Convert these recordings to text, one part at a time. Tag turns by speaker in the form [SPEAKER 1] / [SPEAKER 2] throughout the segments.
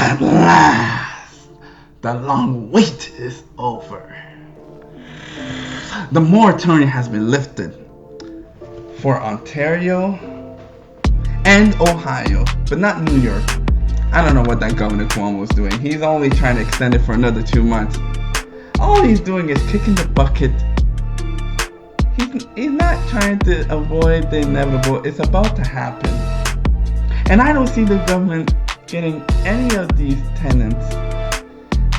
[SPEAKER 1] At last, the long wait is over. The moratorium has been lifted for Ontario and Ohio, but not New York. I don't know what that Governor Cuomo is doing. He's only trying to extend it for another 2 months. All he's doing is kicking the bucket. He's not trying to avoid the inevitable. It's about to happen. And I don't see the government getting any of these tenants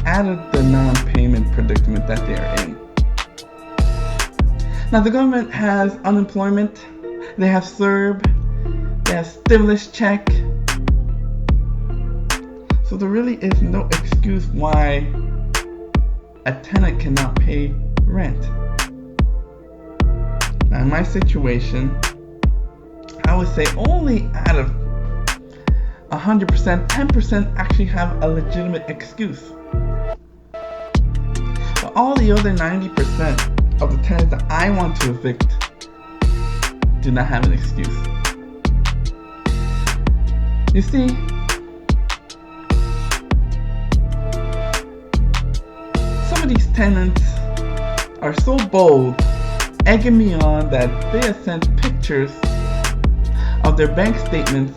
[SPEAKER 1] out of the non-payment predicament that they are in. Now the government has unemployment, they have CERB, they have stimulus check. So there really is no excuse why a tenant cannot pay rent. Now in my situation, I would say only out of 100%, 10% actually have a legitimate excuse. But all the other 90% of the tenants that I want to evict do not have an excuse. You see, some of these tenants are so bold, egging me on, that they have sent pictures of their bank statements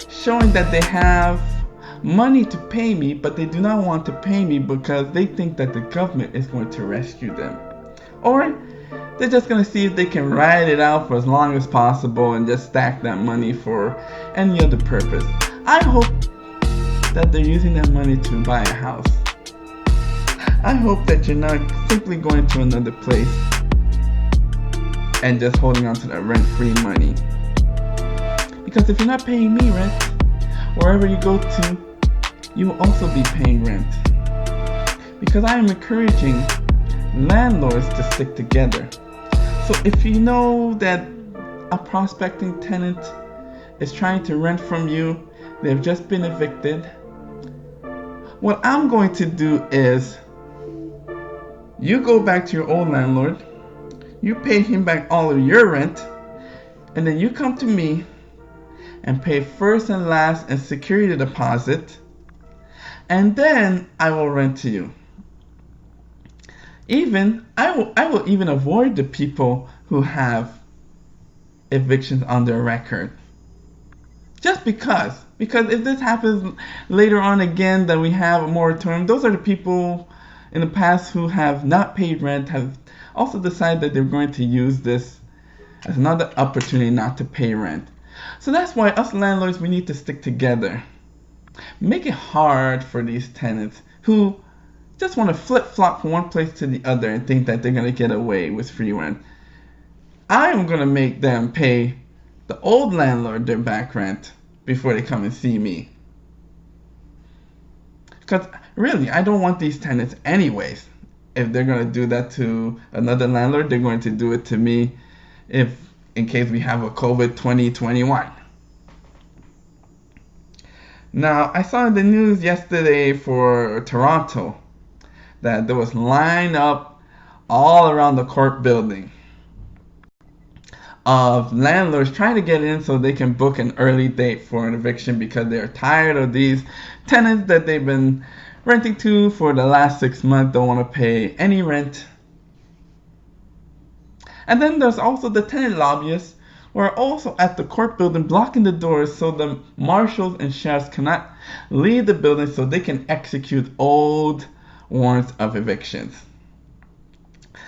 [SPEAKER 1] showing that they have money to pay me, but they do not want to pay me because they think that the government is going to rescue them. Or they're just going to see if they can ride it out for as long as possible and just stack that money for any other purpose. I hope that they're using that money to buy a house. I hope that you're not simply going to another place and just holding on to that rent-free money. Because if you're not paying me rent, wherever you go to, you will also be paying rent. Because I am encouraging landlords to stick together. So if you know that a prospecting tenant is trying to rent from you, they've just been evicted, what I'm going to do is, you go back to your old landlord, you pay him back all of your rent, and then you come to me and pay first and last and security deposit, and then I will rent to you. I will even avoid the people who have evictions on their record. Just because if this happens later on again that we have a moratorium, those are the people in the past who have not paid rent, have also decided that they're going to use this as another opportunity not to pay rent. So that's why us landlords, we need to stick together. Make it hard for these tenants who just want to flip-flop from one place to the other and think that they're going to get away with free rent. I'm going to make them pay the old landlord their back rent before they come and see me. Because really, I don't want these tenants anyways. If they're going to do that to another landlord, they're going to do it to me in case we have a COVID 2021. Now, I saw in the news yesterday for Toronto that there was line up all around the court building of landlords trying to get in so they can book an early date for an eviction because they're tired of these tenants that they've been renting to for the last 6 months, don't want to pay any rent. And then there's also the tenant lobbyists who are also at the court building blocking the doors so the marshals and sheriffs cannot leave the building so they can execute old warrants of evictions.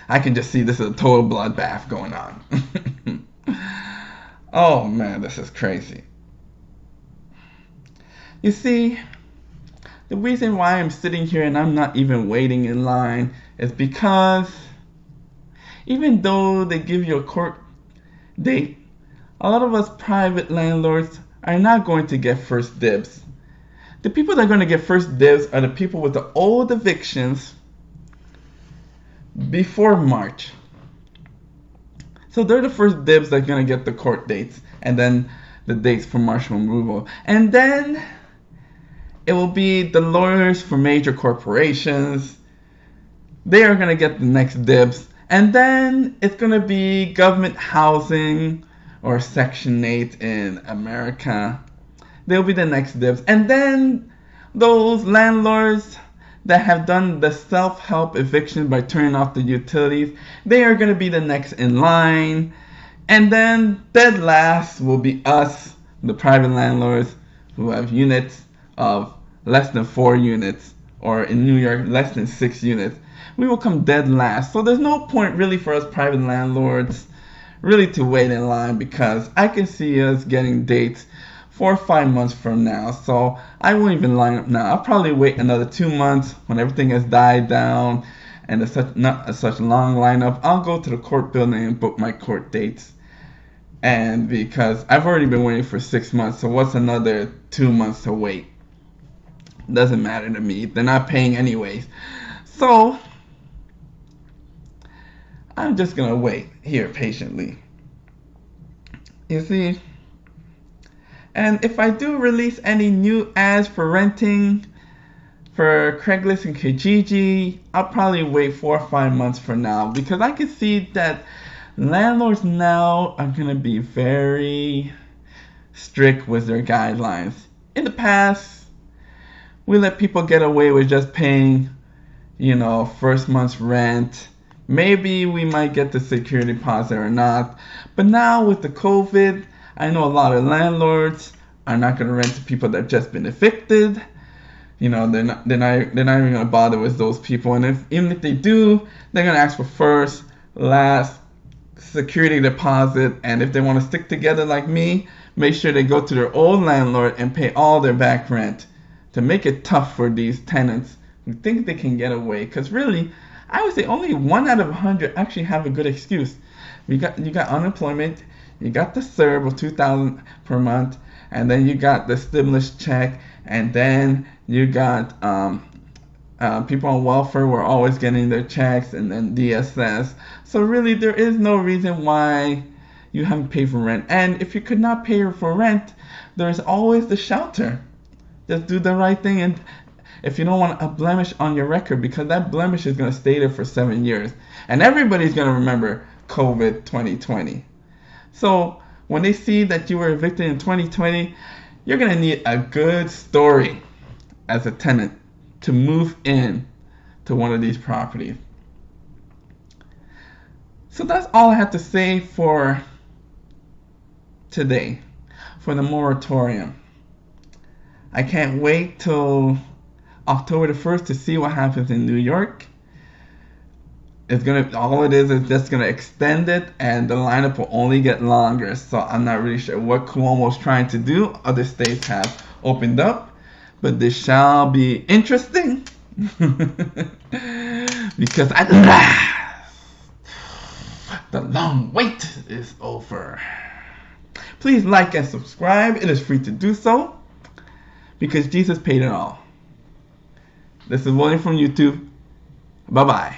[SPEAKER 1] I can just see this is a total bloodbath going on. Oh man, this is crazy. You see, the reason why I'm sitting here and I'm not even waiting in line is because even though they give you a court date, a lot of us private landlords are not going to get first dibs. The people that are going to get first dibs are the people with the old evictions before March. So they're the first dibs that are going to get the court dates and then the dates for martial removal. And then it will be the lawyers for major corporations. They are going to get the next dibs. And then it's going to be government housing or Section 8 in America. They'll be the next dibs. And then those landlords that have done the self-help eviction by turning off the utilities, they are going to be the next in line. And then dead last will be us, the private landlords who have units of less than 4 units, or in New York, less than 6 units. We will come dead last. So there's no point really for us private landlords really to wait in line, because I can see us getting dates 4 or 5 months from now. So I won't even line up now. I'll probably wait another 2 months when everything has died down and there's not such long lineup. I'll go to the court building and book my court dates. And because I've already been waiting for 6 months, so what's another 2 months to wait? Doesn't matter to me. They're not paying anyways. So I'm just gonna wait here patiently. You see? And if I do release any new ads for renting for Craigslist and Kijiji, I'll probably wait 4 or 5 months from now, because I can see that landlords now are going to be very strict with their guidelines. In the past, we let people get away with just paying, first month's rent. Maybe we might get the security deposit or not. But now with the COVID, I know a lot of landlords are not going to rent to people that have just been evicted. They're not even going to bother with those people. And even if they do, they're going to ask for first, last, security deposit. And if they want to stick together like me, make sure they go to their old landlord and pay all their back rent to make it tough for these tenants who think they can get away. Because really, I would say only 1 out of 100 actually have a good excuse. You got unemployment. You got the CERB of $2,000 per month, and then you got the stimulus check, and then you got people on welfare were always getting their checks, and then DSS. So really, there is no reason why you haven't paid for rent. And if you could not pay for rent, there's always the shelter. Just do the right thing, and if you don't want a blemish on your record, because that blemish is going to stay there for 7 years, and everybody's going to remember COVID 2020. So when they see that you were evicted in 2020, you're going to need a good story as a tenant to move in to one of these properties. So that's all I have to say for today, for the moratorium. I can't wait till October the 1st to see what happens in New York. All it is just gonna extend it, and the lineup will only get longer. So I'm not really sure what Cuomo's trying to do. Other states have opened up, but this shall be interesting because at last the long wait is over. Please like and subscribe. It is free to do so because Jesus paid it all. This is William from YouTube. Bye bye.